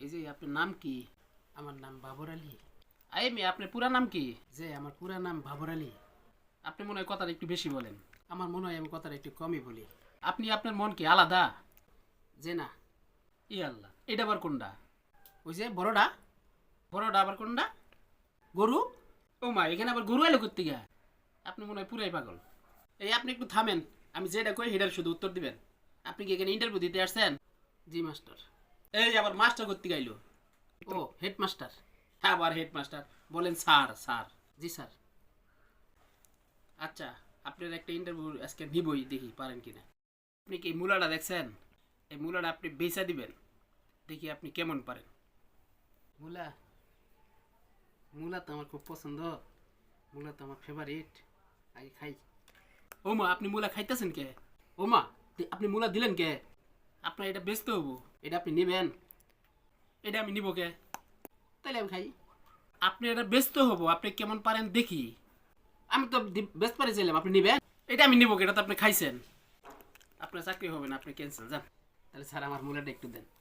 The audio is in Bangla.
এই যে আপনার নাম কি? আমার নাম বাবর আলী। আই মেয়ে, আপনার পুরা নাম কি? যে আমার পুরা নাম বাবর আলী। আপনি মনে হয় কথাটা একটু বেশি বলেন। আমার মনে হয় আমি কথাটা একটু কমই বলি। আপনি আপনার মন কি আলাদা? যে না, ই আল্লাহ, এটা আবার কোনটা? ওই যে বড়টা বড়টা আবার কোনটা? গরু। ও মা, এখানে আবার গরু এলো করতে গা? আপনি মনে হয় পুরাই পাগল। এই আপনি একটু থামেন, আমি যেটা কই সেটার শুধু উত্তর দিবেন। আপনি কি এখানে ইন্টারভিউ দিতে আসছেন? জি মাস্টার। এই আবার মাস্টার করতে গাইলো। ও হেডমাস্টার। আবার হেডমাস্টার বলেন? Sir sir. জি স্যার। আচ্ছা, আপনার একটা ইন্টারভিউ আজকে নিবই, দেখি পারেন কিনা। আপনি কি এই মূলাটা দেখছেন? এই মূলাটা আপনি বেচা দিবেন, দেখি আপনি কেমন পারেন। মূলা, মূলা তো আমার খুব পছন্দ। মূলা তো আমার ফেভারিট। আগে খাই। ও মা, আপনি মূলা খাইতেছেন কে? ও মা, আপনি মূলা দিলেন কে? আপনার এটা বেচতে হবো। এটা আপনি নেবেন? এটা আমি নিব কে? তাইলে আমি খাই। আপনি এটা বেচতে হবো, আপনি কেমন পারেন দেখি। আমি তো বেশ পারিছিলাম, আপনি নেবেন? এটা আমি নিব কে? এটা তো আপনি খাইছেন। আপনার চাকরি হবে না, আপনি ক্যান্সেল যান। তাহলে স্যার আমার মূলাটা একটু দেন।